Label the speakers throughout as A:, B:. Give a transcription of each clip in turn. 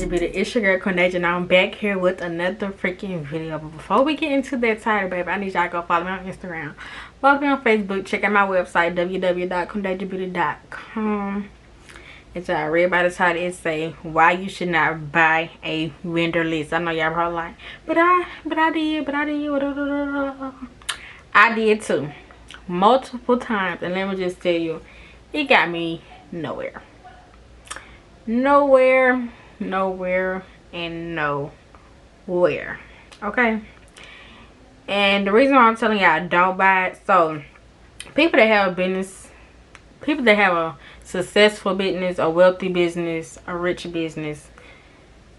A: Quendasia Beauty. It's your girl Quendasia, and I'm back here with another freaking video. But before we get into that title, baby, I need y'all to go follow me on Instagram, follow me on Facebook, check out my website www.quendasiabeauty.com. And y'all read by the title, it say why you should not buy a vendor list. I know y'all probably like, but I did. I did too, multiple times, and let me just tell you, it got me nowhere. Nowhere, and nowhere. Okay. And the reason why I'm telling y'all don't buy it, so people that have a business, people that have a successful business, a wealthy business, a rich business,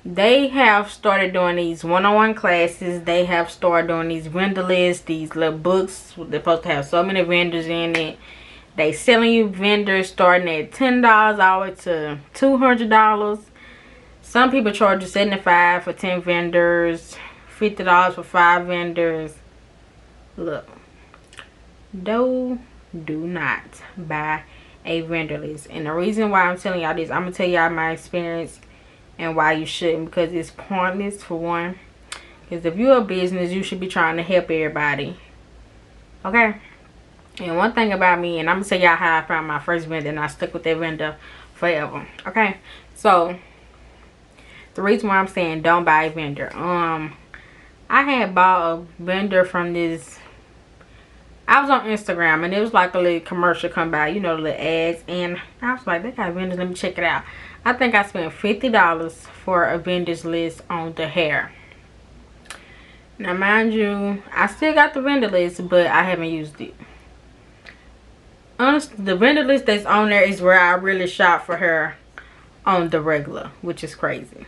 A: they have started doing these one-on-one classes. They have started doing these vendor lists, these little books. They're supposed to have so many vendors in it. They selling you vendors starting at $10 all the way to $200. Some people charge you $75 for 10 vendors, $50 for 5 vendors. Look, do not buy a vendor list. And the reason why I'm telling y'all this, I'm gonna tell y'all my experience and why you shouldn't, because it's pointless for one. Because if you're a business, you should be trying to help everybody. Okay. And one thing about me, and I'm gonna tell y'all how I found my first vendor, and I stuck with that vendor forever. Okay, so the reason why I'm saying don't buy a vendor, I had bought a vendor from this. I was on Instagram, and it was like a little commercial come by, you know, the little ads, and I was like, they got vendors, let me check it out. I think I spent $50 for a vendor's list on the hair. Now, mind you, I still got the vendor list, but I haven't used it. Honestly, the vendor list that's on there is where I really shop for her on the regular, which is crazy.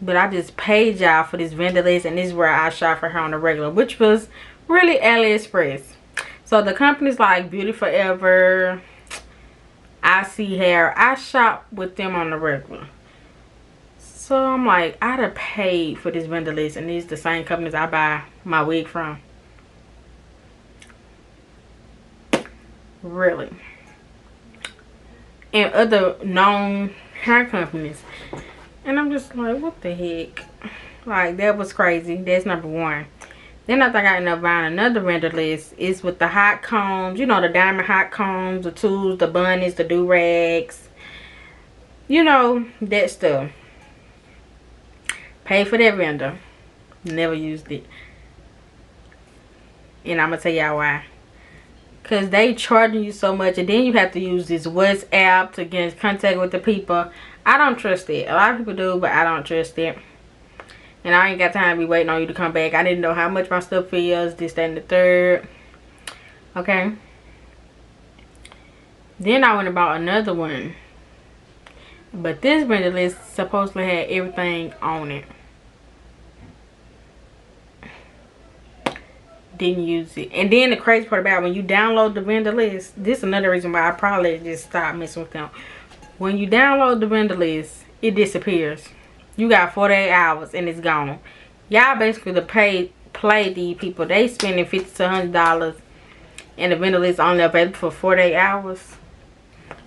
A: But I just paid y'all for this vendor list, and this is where I shop for her on the regular, which was really AliExpress. So the companies like Beauty Forever, I See Hair, I shop with them on the regular. So I'm like, I'd have paid for this vendor list, and these the same companies I buy my wig from. Really. And other known hair companies. And I'm just like, what the heck? Like, that was crazy. That's number one. Then I think I ended up buying another vendor list. It's with the hot combs. You know, the diamond hot combs, the tools, the bunnies, the do-rags. You know, that stuff. Paid for that vendor. Never used it. And I'm going to tell y'all why. Because they charging you so much, and then you have to use this WhatsApp to get in contact with the people. I don't trust it. A lot of people do, but I don't trust it. And I ain't got time to be waiting on you to come back. I didn't know how much my stuff is, this, that, and the third. Okay. Then I went and bought another one. But this vendor list supposedly had everything on it. Didn't use it. And then the crazy part about when you download the vendor list, this is another reason why I probably just stopped messing with them. When you download the vendor list, it disappears. You got 48 hours and it's gone. Y'all basically to play these people. They spending $50 to $100 and the vendor list only available for 48 hours.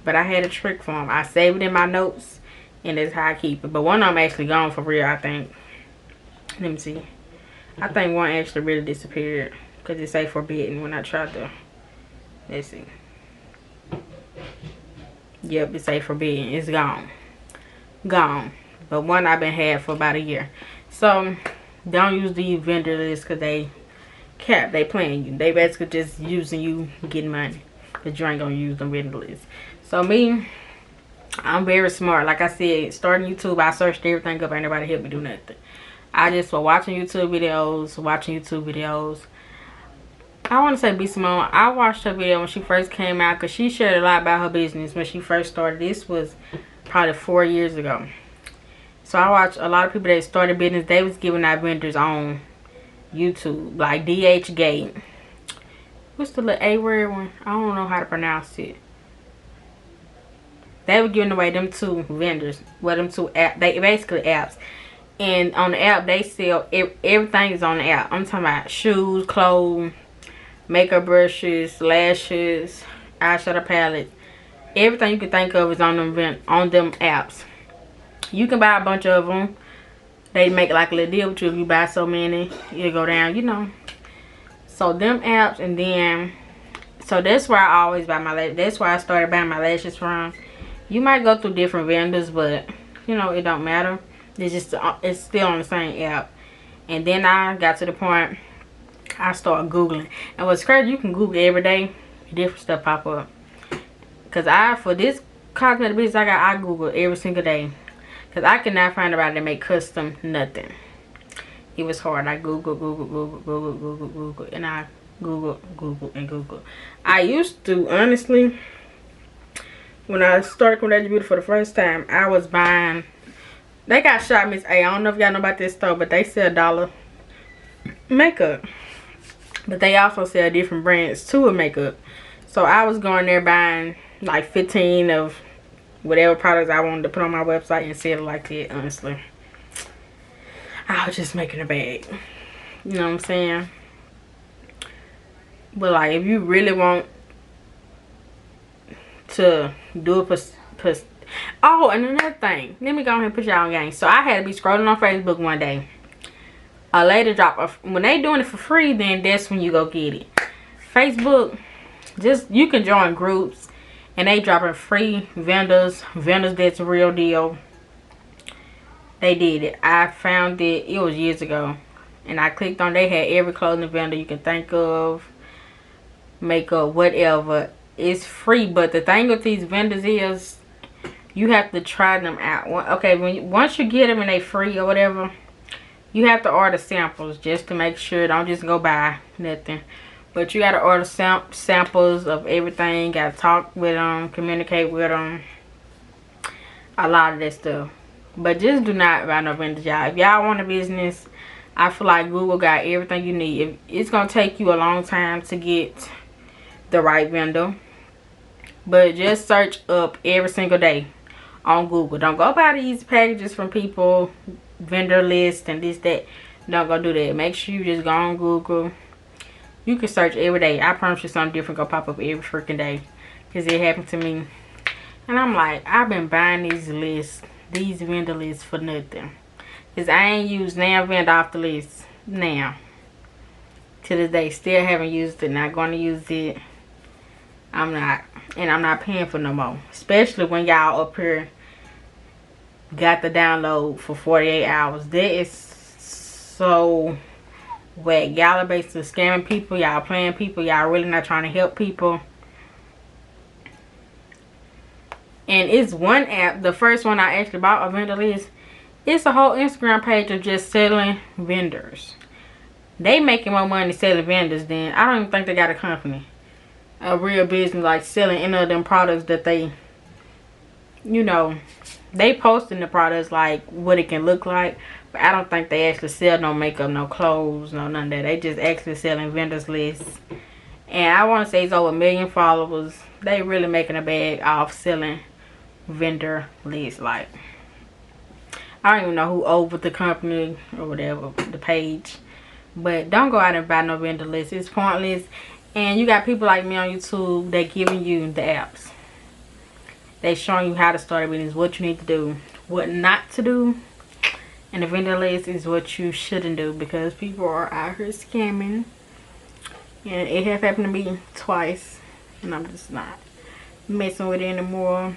A: But I had a trick for them. I saved it in my notes, and that's how I keep it. But one of them actually gone for real, I think. Let me see. I think one actually really disappeared because it say forbidden when I tried to. Let's see. Yep, it say forbidden. It's gone. Gone. But one I've been had for about a year. So don't use these vendor lists because they playing you. They basically just using you, getting money. Because you ain't gonna use them vendor lists. So me, I'm very smart. Like I said, starting YouTube, I searched everything up. Ain't nobody help me do nothing. I just was watching YouTube videos. I want to say B. Simone. I watched her video when she first came out because she shared a lot about her business when she first started. This was probably 4 years ago. So I watched a lot of people that started business. They was giving out vendors on YouTube. Like DH Gate. What's the little A word one? I don't know how to pronounce it. They were giving away them two vendors. Well, them two apps. They basically apps. And on the app, they sell everything is on the app. I'm talking about shoes, clothes, makeup brushes, lashes, eyeshadow palettes. Everything you can think of is on them apps. You can buy a bunch of them. They make like a little deal with you if you buy so many. It'll go down, you know. So them apps, and then so that's where I always buy my lashes. That's where I started buying my lashes from. You might go through different vendors, but you know it don't matter. It's just it's still on the same app. And then I got to the point I started Googling. And what's crazy, you can Google every day, different stuff pop up. Cause for this cosmetic business I Google every single day. Cause I could not find anybody that make custom nothing. It was hard. I Google, and I Google. I used to, honestly, when I started Quendasia Beauty for the first time, I was buying. They got Shop Miss A. I don't know if y'all know about this store, but they sell dollar makeup. But they also sell different brands too of makeup. So I was going there buying like 15 of whatever products I wanted to put on my website and sell it like that, honestly. I was just making a bag. You know what I'm saying? But like, if you really want to do it oh, and another thing. Let me go ahead and put y'all on game. So I had to be scrolling on Facebook one day. A lady dropped when they doing it for free, then that's when you go get it. Facebook, just you can join groups and they dropping free vendors that's a real deal. They did it. I found it was years ago, and I clicked on. They had every clothing vendor you can think of, makeup, whatever. It's free, but the thing with these vendors is you have to try them out. Okay, once you get them and they free or whatever, you have to order samples just to make sure. Don't just go buy nothing. But you got to order samples of everything. Got to talk with them, communicate with them. A lot of that stuff. But just do not buy no vendors, y'all. If y'all want a business, I feel like Google got everything you need. It's going to take you a long time to get the right vendor. But just search up every single day on Google. Don't go buy these packages from people, vendor list and this, that. Don't go do that. Make sure you just go on Google. You can search every day. I promise you something different gonna pop up every freaking day. Because it happened to me. And I'm like, I've been buying these lists, these vendor lists for nothing. Because I ain't used now vendor off the list. Now. To this day. Still haven't used it. Not going to use it. I'm not. And I'm not paying for no more. Especially when y'all up here got the download for 48 hours. That is so whack. Y'all are basically scamming people. Y'all playing people. Y'all really not trying to help people. And it's one app. The first one I actually bought a vendor list. It's a whole Instagram page of just selling vendors. They making more money selling vendors than, I don't even think they got a company. A real business like selling any of them products that they, you know, they posting the products like what it can look like, but I don't think they actually sell no makeup, no clothes, no none of that. They just actually selling vendors lists. And I want to say it's over 1 million followers. They really making a bag off selling vendor lists. Like, I don't even know who over the company or whatever, the page. But don't go out and buy no vendor list. It's pointless. And you got people like me on YouTube that giving you the apps. They showing you how to start a business, what you need to do, what not to do. And the vendor list is what you shouldn't do, because people are out here scamming. And it has happened to me twice. And I'm just not messing with it anymore.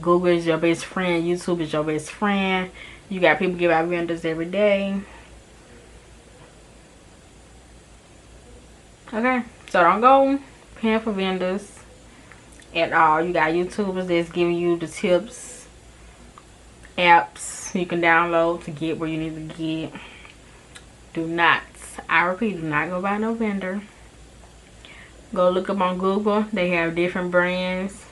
A: Google is your best friend. YouTube is your best friend. You got people give out vendors every day. Okay, so don't go paying for vendors at all. You got YouTubers that's giving you the tips, apps you can download to get where you need to get. Do not, I repeat, do not go buy no vendor. Go look up on Google. They have different brands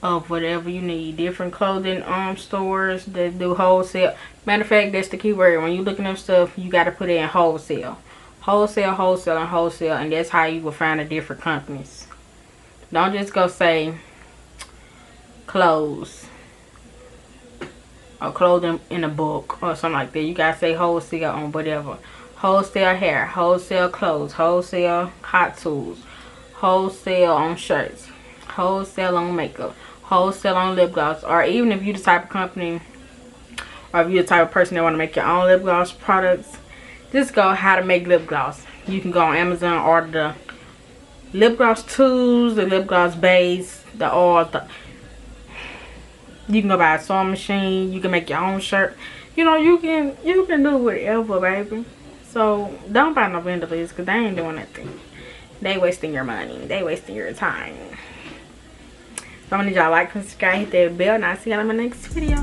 A: of whatever you need. Different clothing stores that do wholesale. Matter of fact, that's the key word. When you looking up stuff, you got to put it in wholesale. Wholesale, wholesale, and wholesale, and that's how you will find the different companies. Don't just go say clothes or clothing in a book or something like that. You gotta say wholesale on whatever. Wholesale hair, wholesale clothes, wholesale hot tools, wholesale on shirts, wholesale on makeup, wholesale on lip gloss. Or even if you the type of company or if you're the type of person that want to make your own lip gloss products, just go how to make lip gloss. You can go on Amazon, order the lip gloss tubes, the lip gloss base, the oil. You can go buy a sewing machine. You can make your own shirt. You know, you can do whatever, baby. So don't buy no vendor list because they ain't doing nothing. They wasting your money. They wasting your time. So I need y'all like, subscribe, hit that bell, and I'll see y'all in my next video.